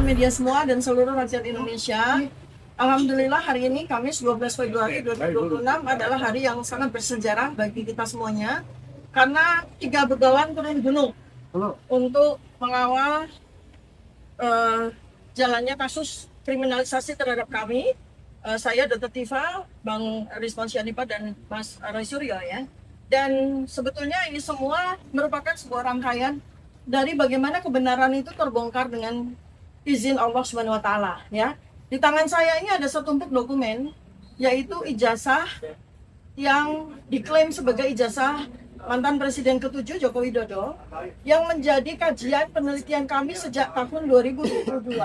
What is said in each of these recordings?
rekan media semua dan seluruh rakyat Indonesia. Alhamdulillah hari ini Kamis 12 Februari 2026 adalah hari yang sangat bersejarah bagi kita semuanya. Karena 3 begawan turun gunung untuk mengawal jalannya kasus kriminalisasi terhadap kami. Saya Dr. Tifa, Bang Rizwan Syanipa dan Mas Roy Suryo ya. Dan sebetulnya ini semua merupakan sebuah rangkaian dari bagaimana kebenaran itu terbongkar dengan izin Allah Subhanahu wa taala ya. Di tangan saya ini ada setumpuk dokumen yaitu ijazah yang diklaim sebagai ijazah mantan Presiden ke-7 Joko Widodo yang menjadi kajian penelitian kami sejak tahun 2022.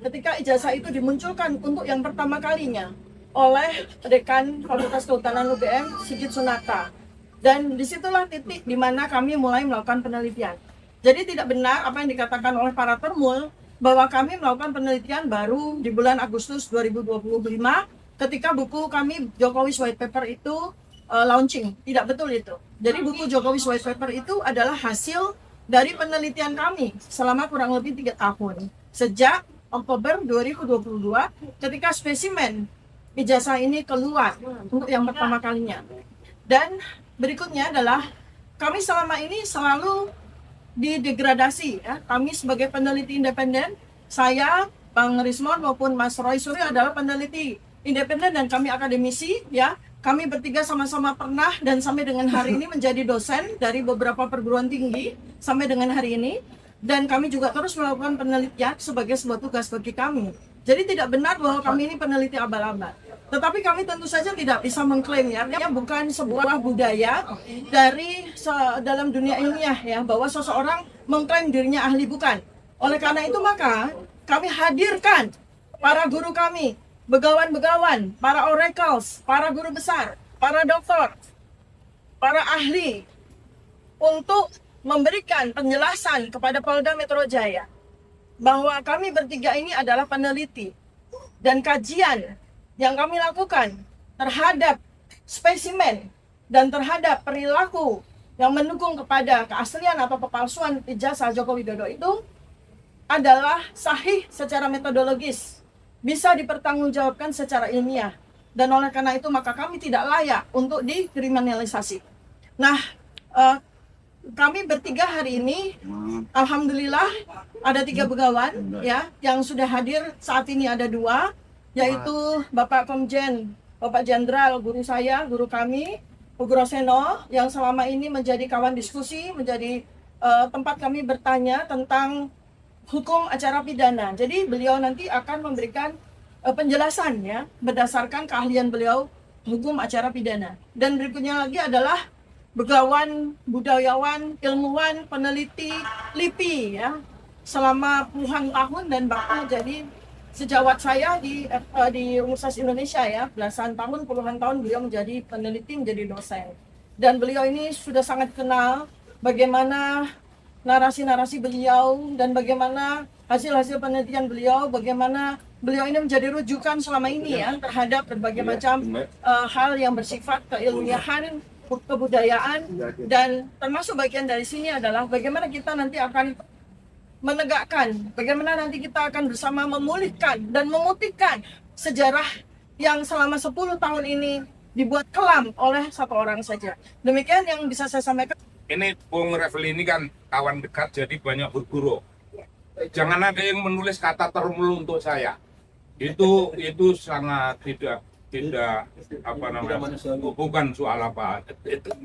Ketika ijazah itu dimunculkan untuk yang pertama kalinya oleh Dekan Fakultas Kehutanan UGM Sigit Sunata. Dan disitulah titik di mana kami mulai melakukan penelitian. Jadi tidak benar apa yang dikatakan oleh para termul bahwa kami melakukan penelitian baru di bulan Agustus 2025 ketika buku kami Jokowi's White Paper itu launching. Tidak betul itu. Jadi buku Jokowi's White Paper itu adalah hasil dari penelitian kami selama kurang lebih 3 tahun. Sejak Oktober 2022 ketika spesimen ijazah ini keluar untuk yang pertama kalinya. Dan berikutnya adalah kami selama ini selalu didegradasi ya. Kami sebagai peneliti independen, saya, Bang Rismon maupun Mas Roy Suryo adalah peneliti independen dan kami akademisi ya. Kami bertiga sama-sama pernah dan sampai dengan hari ini menjadi dosen dari beberapa perguruan tinggi sampai dengan hari ini. Dan kami juga terus melakukan penelitian sebagai sebuah tugas bagi kami. Jadi tidak benar bahwa kami ini peneliti abal-abal. Tetapi kami tentu saja tidak bisa mengklaim ya, bukan sebuah budaya dari dalam dunia ilmiah ya, bahwa seseorang mengklaim dirinya ahli, bukan. Oleh karena itu maka kami hadirkan para guru kami, begawan-begawan, para oracles, para guru besar, para dokter, para ahli untuk memberikan penjelasan kepada Polda Metro Jaya bahwa kami bertiga ini adalah peneliti dan kajian yang kami lakukan terhadap spesimen dan terhadap perilaku yang mendukung kepada keaslian atau kepalsuan ijazah Joko Widodo itu adalah sahih secara metodologis, bisa dipertanggungjawabkan secara ilmiah, dan oleh karena itu maka kami tidak layak untuk dikriminalisasi. Nah, kami bertiga hari ini, alhamdulillah ada 3 begawan ya yang sudah hadir saat ini, ada 2, yaitu Bapak Komjen, Bapak Jenderal, guru saya, guru kami, Ugroseno, yang selama ini menjadi kawan diskusi, menjadi tempat kami bertanya tentang hukum acara pidana. Jadi beliau nanti akan memberikan penjelasan ya berdasarkan keahlian beliau hukum acara pidana. Dan berikutnya lagi adalah begawan, budayawan, ilmuwan, peneliti LIPI ya selama puluhan tahun dan bahkan jadi sejawat saya di Universitas Indonesia ya, belasan tahun, puluhan tahun beliau menjadi peneliti, menjadi dosen. Dan beliau ini sudah sangat kenal bagaimana narasi-narasi beliau dan bagaimana hasil-hasil penelitian beliau, bagaimana beliau ini menjadi rujukan selama ini ya terhadap berbagai macam hal yang bersifat keilmiahan, kebudayaan, dan termasuk bagian dari sini adalah bagaimana kita nanti akan menegakkan, bagaimana nanti kita akan bersama memulihkan dan memutihkan sejarah yang selama 10 tahun ini dibuat kelam oleh 1 orang saja. Demikian yang bisa saya sampaikan. Ini Bung Refli ini kan kawan dekat, jadi banyak berguru. Jangan ada yang menulis kata termul untuk saya. Itu sangat tidak apa namanya, bukan soal apa,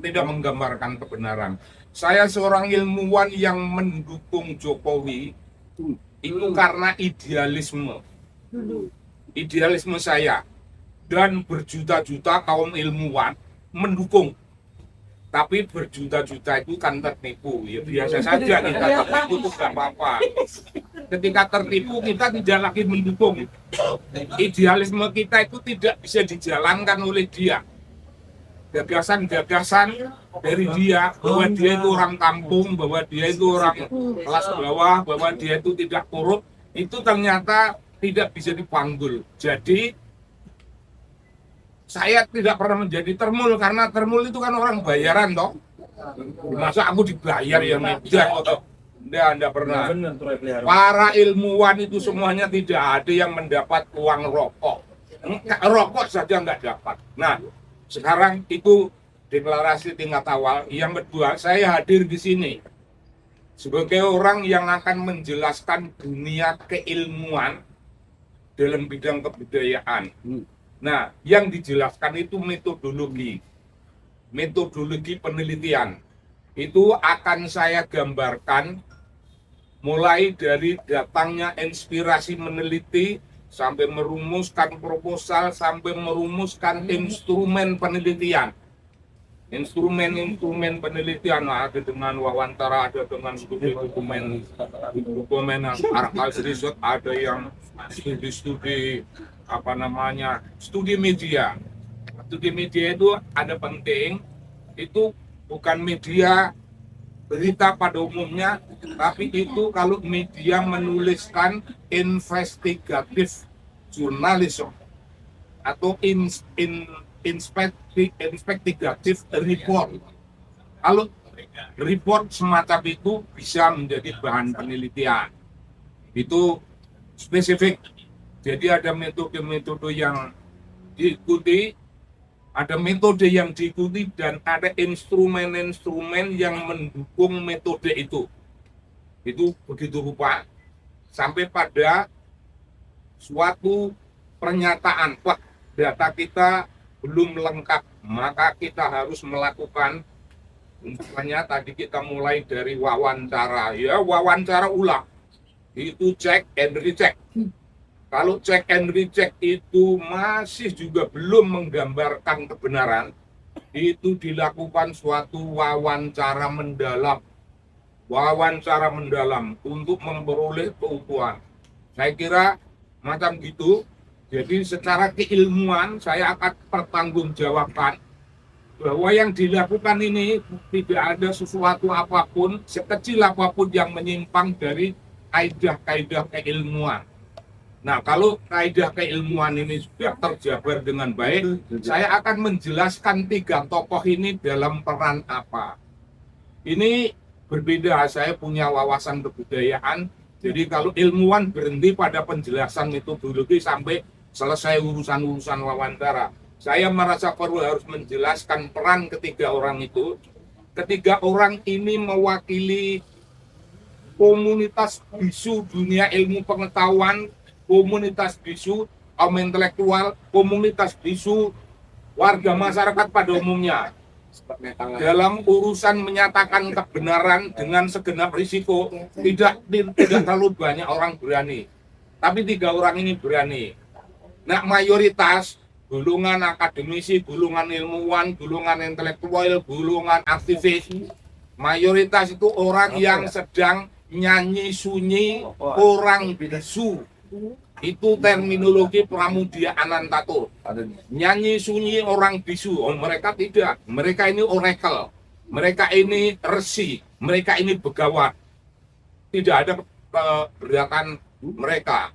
tidak menggambarkan kebenaran. Saya seorang ilmuwan yang mendukung Jokowi itu karena idealisme saya, dan berjuta-juta kaum ilmuwan mendukung. Tapi berjuta-juta itu kan tertipu, ya biasa saja kita tertipu itu gak apa-apa. Ketika tertipu kita tidak lagi mendukung. Idealisme kita itu tidak bisa dijalankan oleh dia. Gagasan-gagasan dari dia, bahwa dia itu orang kampung, bahwa dia itu orang kelas bawah, bahwa dia itu tidak korup, itu ternyata tidak bisa dipanggul. Jadi saya tidak pernah menjadi termul, karena termul itu kan orang bayaran toh. Masa aku dibayar ya media atau Enggak pernah. Benar tuh pelihara. Para ilmuwan itu semuanya tidak ada yang mendapat uang rokok. Rokok saja nggak dapat. Nah, sekarang itu deklarasi tingkat awal. Yang kedua, saya hadir di sini sebagai orang yang akan menjelaskan dunia keilmuan dalam bidang kebudayaan. Nah, yang dijelaskan itu metodologi penelitian. Itu akan saya gambarkan mulai dari datangnya inspirasi meneliti, sampai merumuskan proposal, sampai merumuskan instrumen penelitian. Instrumen penelitian ada dengan wawancara, ada dengan studi dokumen archive research, ada yang studi studi media. Studi media itu ada penting, itu bukan media berita pada umumnya, tapi itu kalau media menuliskan investigatif jurnalisme atau investigatif report. Kalau report semacam itu bisa menjadi bahan penelitian. Itu spesifik. Jadi ada metode-metode yang diikuti, ada metode yang diikuti, dan ada instrumen-instrumen yang mendukung metode itu. Itu begitu rupa sampai pada suatu pernyataan, wah, data kita belum lengkap, maka kita harus melakukan, misalnya tadi kita mulai dari wawancara, ya wawancara ulang, itu check and recheck. Kalau check and recheck itu masih juga belum menggambarkan kebenaran, itu dilakukan suatu wawancara mendalam untuk memperoleh keutuhan. Saya kira macam gitu. Jadi secara keilmuan saya akan pertanggungjawabkan bahwa yang dilakukan ini tidak ada sesuatu apapun, sekecil apapun yang menyimpang dari kaidah-kaidah keilmuan. Nah, kalau kaidah keilmuan ini sudah terjabar dengan baik, saya akan menjelaskan 3 tokoh ini dalam peran apa. Ini berbeda, saya punya wawasan kebudayaan, jadi kalau ilmuwan berhenti pada penjelasan metodologi sampai selesai urusan-urusan wawancara. Saya merasa perlu harus menjelaskan peran ketiga orang itu. Ketiga orang ini mewakili komunitas bisu dunia ilmu pengetahuan, komunitas bisu kaum intelektual, komunitas bisu warga masyarakat pada umumnya. Dalam urusan menyatakan kebenaran dengan segenap risiko, tidak terlalu banyak orang berani. Tapi 3 orang ini berani. Nah, mayoritas golongan akademisi, golongan ilmuwan, golongan intelektual, golongan aktivis, mayoritas itu orang yang sedang nyanyi sunyi, orang bisu. Itu terminologi Pramudia Anantatur. Nyanyi sunyi orang bisu. Oh, mereka tidak. Mereka ini oracle. Mereka ini resi. Mereka ini begawan. Tidak ada keberatan mereka.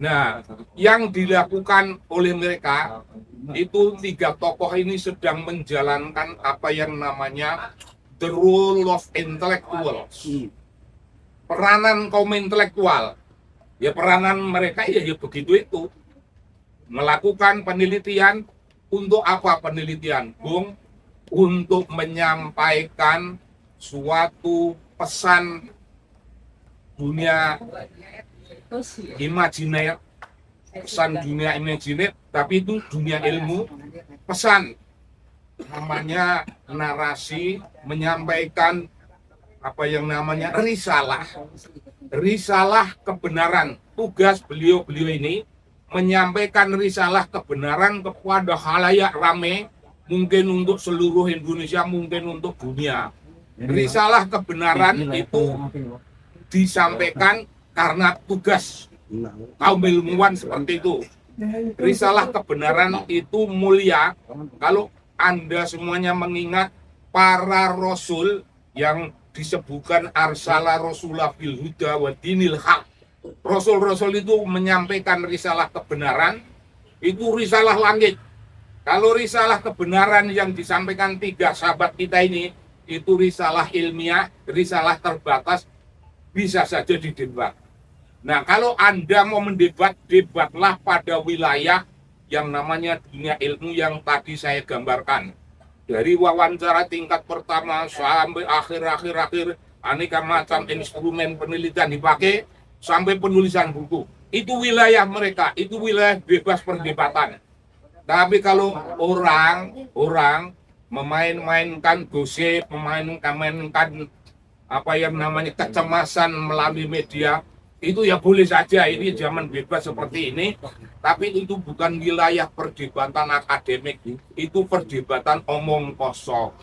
Nah, yang dilakukan oleh mereka itu 3 tokoh ini sedang menjalankan apa yang namanya the role of intellectuals. Peranan kaum intelektual. Ya peranan mereka ya begitu itu. Melakukan penelitian untuk apa penelitian? Bung, untuk menyampaikan suatu pesan dunia imajiner, pesan dunia imajiner, tapi itu dunia ilmu, pesan namanya narasi, menyampaikan apa yang namanya risalah kebenaran. Tugas beliau ini menyampaikan risalah kebenaran kepada khalayak rame, mungkin untuk seluruh Indonesia, mungkin untuk dunia. Risalah kebenaran itu disampaikan karena tugas kaum ilmuwan seperti itu. Risalah kebenaran itu mulia. Kalau Anda semuanya mengingat para rasul yang disebutkan arsala rasulah bil huda wa dinil haq. Rasul-rasul itu menyampaikan risalah kebenaran, itu risalah langit. Kalau risalah kebenaran yang disampaikan 3 sahabat kita ini, itu risalah ilmiah, risalah terbatas, bisa saja didebat. Nah, kalau Anda mau mendebat, debatlah pada wilayah yang namanya dunia ilmu yang tadi saya gambarkan. Dari wawancara tingkat pertama sampai akhir, aneka macam instrumen penelitian dipakai, sampai penulisan buku. Itu wilayah mereka, itu wilayah bebas perdebatan. Tapi kalau orang memain-mainkan gosip, memainkan apa yang namanya kecemasan melalui media, itu ya boleh saja, ini zaman bebas seperti ini, tapi itu bukan wilayah perdebatan akademik, itu perdebatan omong kosong.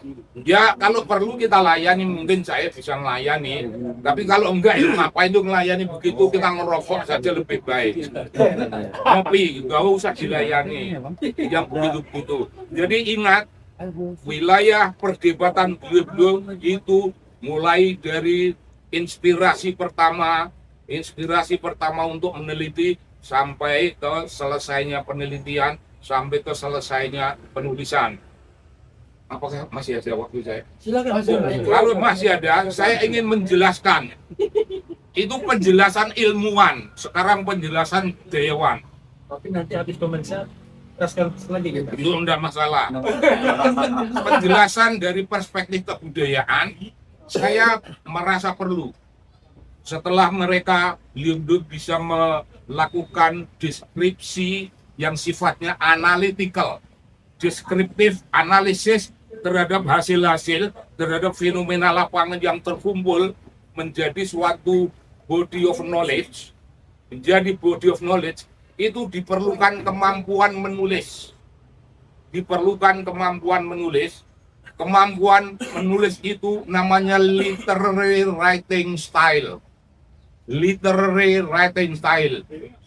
Ya kalau perlu kita layani, mungkin saya bisa melayani, tapi kalau enggak ya ngapain itu melayani begitu, kita ngerokok saja lebih baik. Kopi nggak usah dilayani yang begitu-begitu. Jadi ingat, wilayah perdebatan beliau itu mulai dari inspirasi pertama untuk meneliti sampai ke selesainya penelitian, sampai ke selesainya penulisan. Apakah masih ada waktu saya? Silakan. Kalau masih ada, saya ingin menjelaskan. Itu penjelasan ilmuwan, sekarang penjelasan budayawan. Tapi nanti habis pemirsa teruskan lagi gitu. Itu tidak masalah. Penjelasan dari perspektif kebudayaan, saya merasa perlu. Setelah mereka bisa melakukan deskripsi yang sifatnya analytical, deskriptif analisis terhadap hasil-hasil, terhadap fenomena lapangan yang terkumpul menjadi suatu body of knowledge, itu diperlukan kemampuan menulis. Kemampuan menulis itu namanya literary writing style,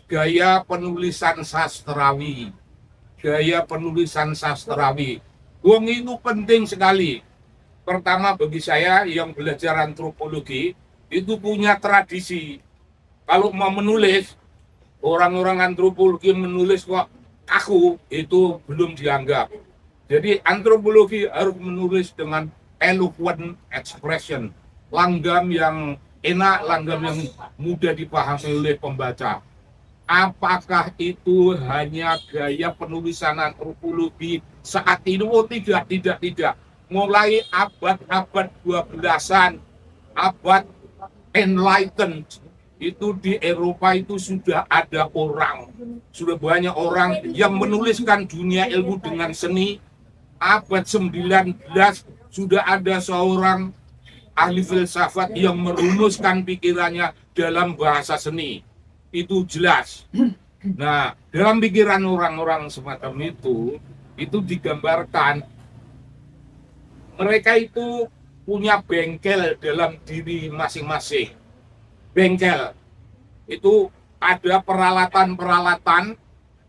gaya penulisan sastrawi. Wong itu penting sekali. Pertama, bagi saya yang belajar antropologi itu punya tradisi. Kalau mau menulis, orang-orang antropologi menulis kok kaku, itu belum dianggap. Jadi antropologi harus menulis dengan eloquent expression, langgam yang enak, langgam yang mudah dipahami oleh pembaca. Apakah itu hanya gaya penulisan antropologi saat ini? Oh tidak. Mulai abad 12-an, abad enlightened, itu di Eropa itu sudah banyak orang yang menuliskan dunia ilmu dengan seni. Abad 19 sudah ada seorang ahli filsafat yang merumuskan pikirannya dalam bahasa seni. Itu jelas. Nah, dalam pikiran orang-orang semacam itu digambarkan mereka itu punya bengkel dalam diri masing-masing. Bengkel itu ada peralatan-peralatan,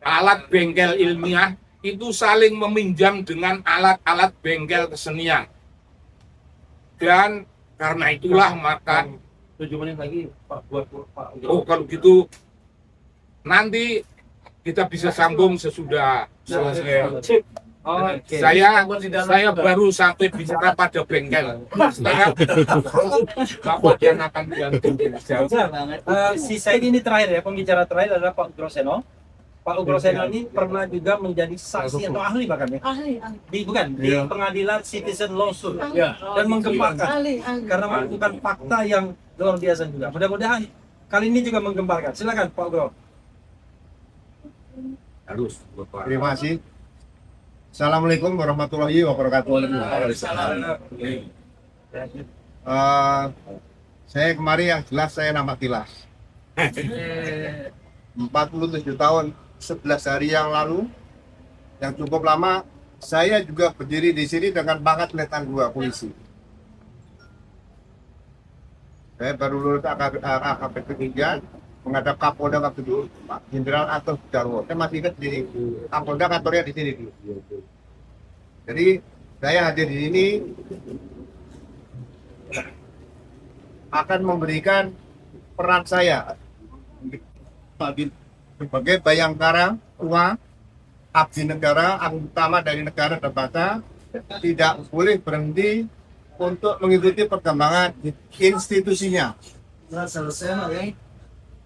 alat bengkel ilmiah itu saling meminjam dengan alat-alat bengkel kesenian. Dan karena itulah maka 7 menit lagi Pak buat Pak. Oh kalau gitu nanti kita bisa sambung sesudah selesai. Oke. Saya baru sampai bicara pada bengkel. Saya Bapak yang akan diganti. Si Said ini terakhir ya, pembicara terakhir adalah Pak Groseno. Pak Groseno ini pernah juga menjadi saksi atau ahli bahkan ya? Ahli. Di pengadilan Citizen Lawsuit dan menggemparkan karena menemukan fakta yang luar biasa juga. Mudah-mudahan kali ini juga menggemparkan. Silakan Pak Gro. Harus Bapak. Terima kasih. Assalamualaikum warahmatullahi wabarakatuh. Saya kemarin yang jelas saya nama Tilas. 47 tahun 11 hari yang lalu, yang cukup lama, saya juga berdiri di sini dengan pangkat Letnan 2 polisi. Saya baru lulus AKP 3 menghadap Kapolda waktu dulu, Pak Jenderal Atos Darwo. Saya masih ingat di Kapolda kantornya di sini dulu. Jadi saya hadir di sini akan memberikan peran saya sebagai bayangkara tua, abdi negara, utama dari negara dan bangsa, tidak boleh berhenti untuk mengikuti perkembangan institusinya.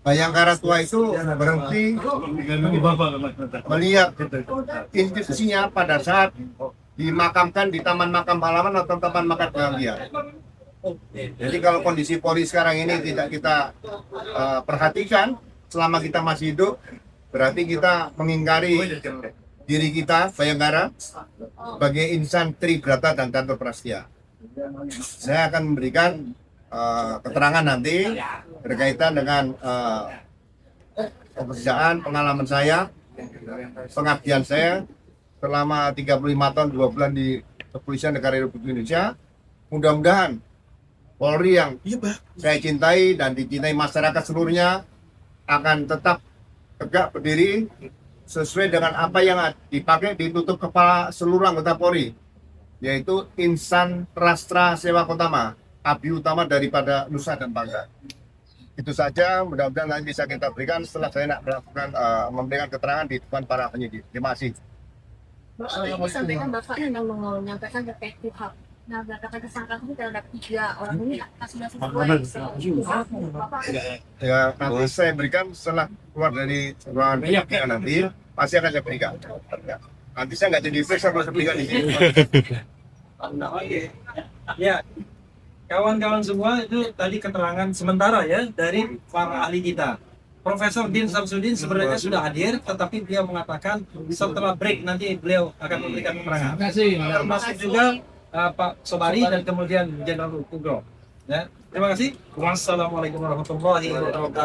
Bayangkara tua itu berhenti melihat institusinya pada saat dimakamkan di Taman Makam Pahlawan atau Taman Makam Gambia. Jadi kalau kondisi Polri sekarang ini tidak kita perhatikan selama kita masih hidup, berarti kita mengingkari diri kita, Bayangkara, sebagai insan Tribrata dan Tanto Prastia. Saya akan memberikan keterangan nanti berkaitan dengan pekerjaan, pengalaman saya, pengabdian saya selama 35 tahun 2 bulan di Kepolisian Negara Republik Indonesia. Mudah-mudahan Polri yang saya cintai dan dicintai masyarakat seluruhnya akan tetap tegak berdiri sesuai dengan apa yang dipakai ditutup kepala seluruh anggota Polri, yaitu insan Rastra Sewa Kotama, abdi utama daripada Nusa dan Bangsa. Itu saja, mudah-mudahan nanti bisa kita berikan setelah saya nak melakukan memberikan keterangan di depan para penyidik. Terima kasih. Bapak sampaikan Bapak yang menyampaikan terkait kuhap. Nah, berdasarkan tersangka itu terhadap 3 orang ini sudah sesuai. Bapak Ya, nanti saya berikan setelah keluar dari ruangan penyidikan nanti, pasti akan saya berikan. Nanti saya nggak jadi periksa kalau saya berikan di sini. Ya, kawan-kawan semua itu tadi keterangan sementara ya dari para ahli kita. Profesor Din Samsudin sebenarnya sudah hadir, tetapi beliau mengatakan setelah break nanti beliau akan memberikan keterangan. Termasuk juga Pak Sobari dan kemudian Jenderal Kugro. Ya, terima kasih. Wassalamualaikum warahmatullahi wabarakatuh.